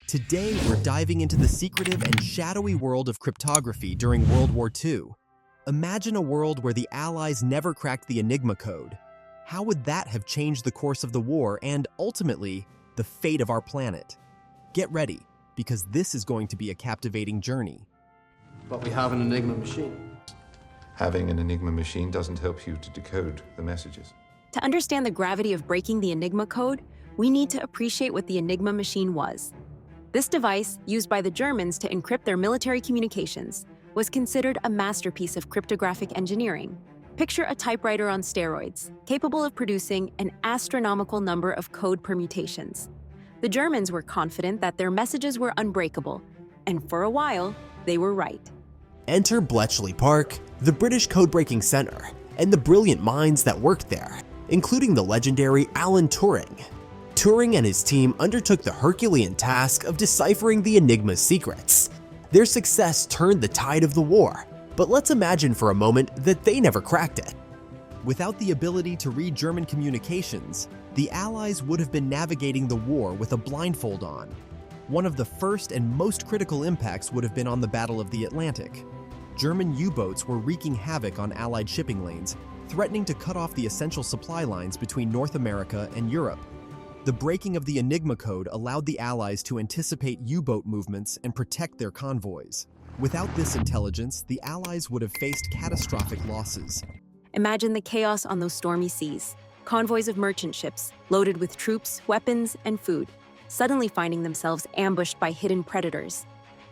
Today, we're diving into the secretive and shadowy world of cryptography during World War II. Imagine a world where the Allies never cracked the Enigma code. How would that have changed the course of the war and, ultimately, the fate of our planet? Get ready, because this is going to be a captivating journey. But we have an Enigma machine. Having an Enigma machine doesn't help you to decode the messages. To understand the gravity of breaking the Enigma code, we need to appreciate what the Enigma machine was. This device, used by the Germans to encrypt their military communications, was considered a masterpiece of cryptographic engineering. Picture a typewriter on steroids, capable of producing an astronomical number of code permutations. The Germans were confident that their messages were unbreakable, and for a while, they were right. Enter Bletchley Park, the British code-breaking center, and the brilliant minds that worked there, including the legendary Alan Turing. Turing and his team undertook the Herculean task of deciphering the Enigma's secrets. Their success turned the tide of the war, but let's imagine for a moment that they never cracked it. Without the ability to read German communications, the Allies would have been navigating the war with a blindfold on. One of the first and most critical impacts would have been on the Battle of the Atlantic. German U-boats were wreaking havoc on Allied shipping lanes, threatening to cut off the essential supply lines between North America and Europe. The breaking of the Enigma code allowed the Allies to anticipate U-boat movements and protect their convoys. Without this intelligence, the Allies would have faced catastrophic losses. Imagine the chaos on those stormy seas. Convoys of merchant ships, loaded with troops, weapons, and food, suddenly finding themselves ambushed by hidden predators.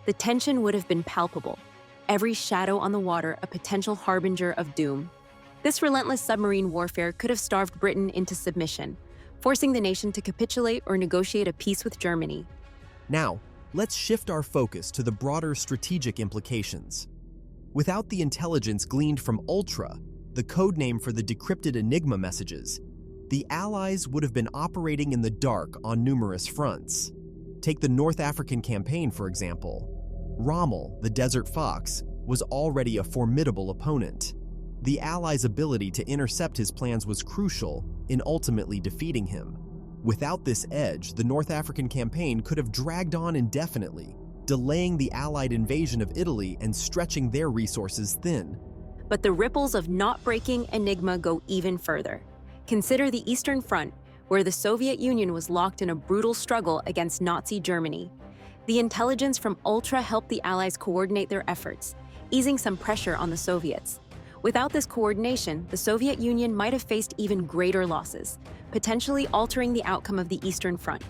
The tension would have been palpable, every shadow on the water a potential harbinger of doom. This relentless submarine warfare could have starved Britain into submission, forcing the nation to capitulate or negotiate a peace with Germany. Now, let's shift our focus to the broader strategic implications. Without the intelligence gleaned from Ultra, the code name for the decrypted Enigma messages, the Allies would have been operating in the dark on numerous fronts. Take the North African campaign, for example. Rommel, the Desert Fox, was already a formidable opponent. The Allies' ability to intercept his plans was crucial in ultimately defeating him. Without this edge, the North African campaign could have dragged on indefinitely, delaying the Allied invasion of Italy and stretching their resources thin. But the ripples of not breaking Enigma go even further. Consider the Eastern Front, where the Soviet Union was locked in a brutal struggle against Nazi Germany. The intelligence from Ultra helped the Allies coordinate their efforts, easing some pressure on the Soviets. Without this coordination, the Soviet Union might have faced even greater losses, potentially altering the outcome of the Eastern Front.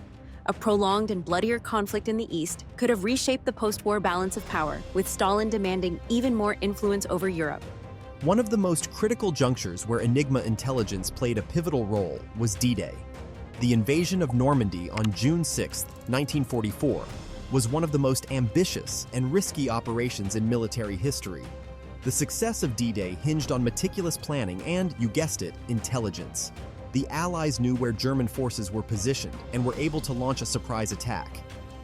A prolonged and bloodier conflict in the East could have reshaped the post-war balance of power, with Stalin demanding even more influence over Europe. One of the most critical junctures where Enigma intelligence played a pivotal role was D-Day. The invasion of Normandy on June 6, 1944, was one of the most ambitious and risky operations in military history. The success of D-Day hinged on meticulous planning and, you guessed it, intelligence. The Allies knew where German forces were positioned and were able to launch a surprise attack.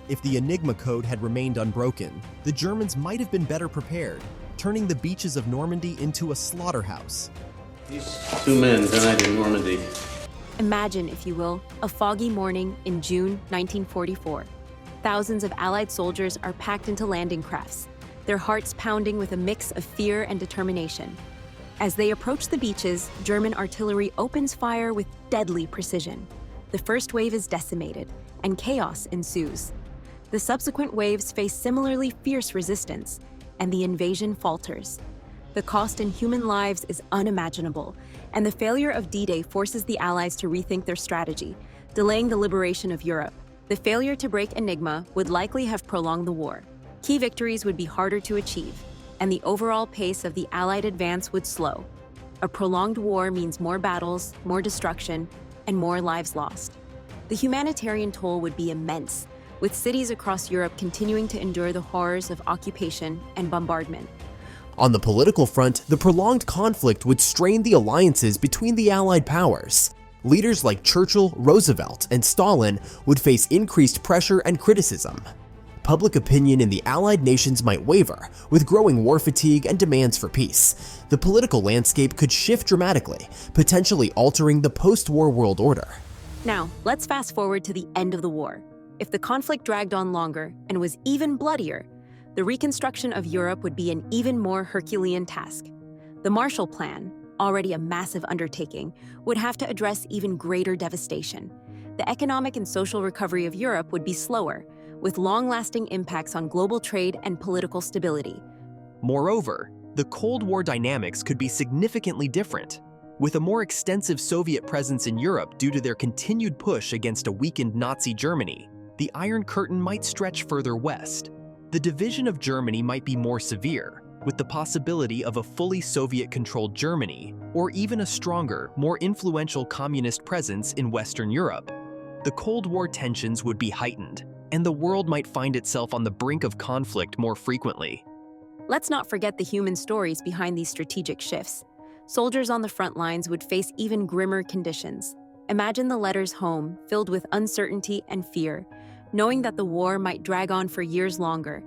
If the Enigma code had remained unbroken, the Germans might have been better prepared, turning the beaches of Normandy into a slaughterhouse. These two men died in Normandy. Imagine, if you will, a foggy morning in June 1944. Thousands of Allied soldiers are packed into landing crafts, their hearts pounding with a mix of fear and determination. As they approach the beaches, German artillery opens fire with deadly precision. The first wave is decimated, and chaos ensues. The subsequent waves face similarly fierce resistance, and the invasion falters. The cost in human lives is unimaginable, and the failure of D-Day forces the Allies to rethink their strategy, delaying the liberation of Europe. The failure to break Enigma would likely have prolonged the war. Key victories would be harder to achieve, and the overall pace of the Allied advance would slow. A prolonged war means more battles, more destruction, and more lives lost. The humanitarian toll would be immense, with cities across Europe continuing to endure the horrors of occupation and bombardment. On the political front, the prolonged conflict would strain the alliances between the Allied powers. Leaders like Churchill, Roosevelt, and Stalin would face increased pressure and criticism. Public opinion in the Allied nations might waver, with growing war fatigue and demands for peace. The political landscape could shift dramatically, potentially altering the post-war world order. Now, let's fast forward to the end of the war. If the conflict dragged on longer and was even bloodier, the reconstruction of Europe would be an even more Herculean task. The Marshall Plan, already a massive undertaking, would have to address even greater devastation. The economic and social recovery of Europe would be slower, with long-lasting impacts on global trade and political stability. Moreover, the Cold War dynamics could be significantly different. With a more extensive Soviet presence in Europe due to their continued push against a weakened Nazi Germany, the Iron Curtain might stretch further west. The division of Germany might be more severe, with the possibility of a fully Soviet-controlled Germany, or even a stronger, more influential communist presence in Western Europe. The Cold War tensions would be heightened, and the world might find itself on the brink of conflict more frequently. Let's not forget the human stories behind these strategic shifts. Soldiers on the front lines would face even grimmer conditions. Imagine the letters home, filled with uncertainty and fear, knowing that the war might drag on for years longer.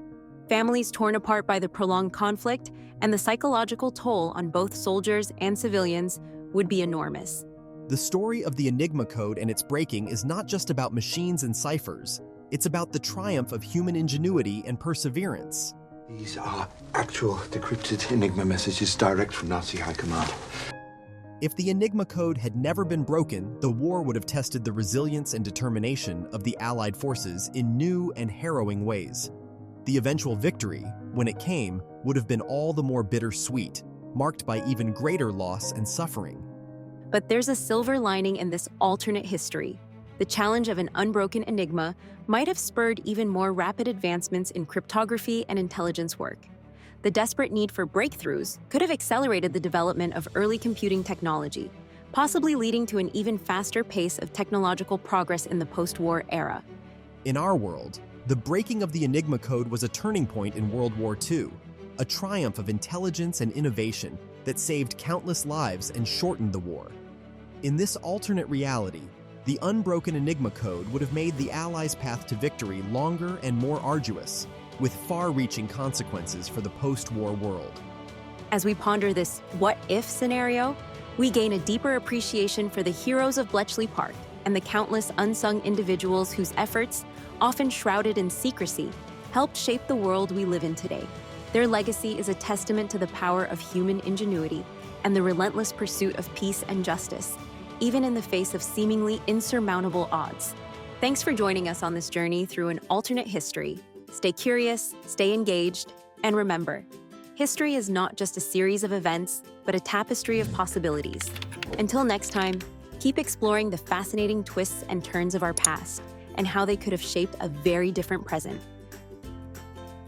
Families torn apart by the prolonged conflict, and the psychological toll on both soldiers and civilians would be enormous. The story of the Enigma code and its breaking is not just about machines and ciphers. It's about the triumph of human ingenuity and perseverance. These are actual decrypted Enigma messages direct from Nazi High Command. If the Enigma code had never been broken, the war would have tested the resilience and determination of the Allied forces in new and harrowing ways. The eventual victory, when it came, would have been all the more bittersweet, marked by even greater loss and suffering. But there's a silver lining in this alternate history. The challenge of an unbroken Enigma might have spurred even more rapid advancements in cryptography and intelligence work. The desperate need for breakthroughs could have accelerated the development of early computing technology, possibly leading to an even faster pace of technological progress in the post-war era. In our world, the breaking of the Enigma code was a turning point in World War II, a triumph of intelligence and innovation that saved countless lives and shortened the war. In this alternate reality, the unbroken Enigma code would have made the Allies' path to victory longer and more arduous, with far-reaching consequences for the post-war world. As we ponder this what-if scenario, we gain a deeper appreciation for the heroes of Bletchley Park and the countless unsung individuals whose efforts, often shrouded in secrecy, helped shape the world we live in today. Their legacy is a testament to the power of human ingenuity and the relentless pursuit of peace and justice, even in the face of seemingly insurmountable odds. Thanks for joining us on this journey through an alternate history. Stay curious, stay engaged, and remember, history is not just a series of events, but a tapestry of possibilities. Until next time, keep exploring the fascinating twists and turns of our past and how they could have shaped a very different present.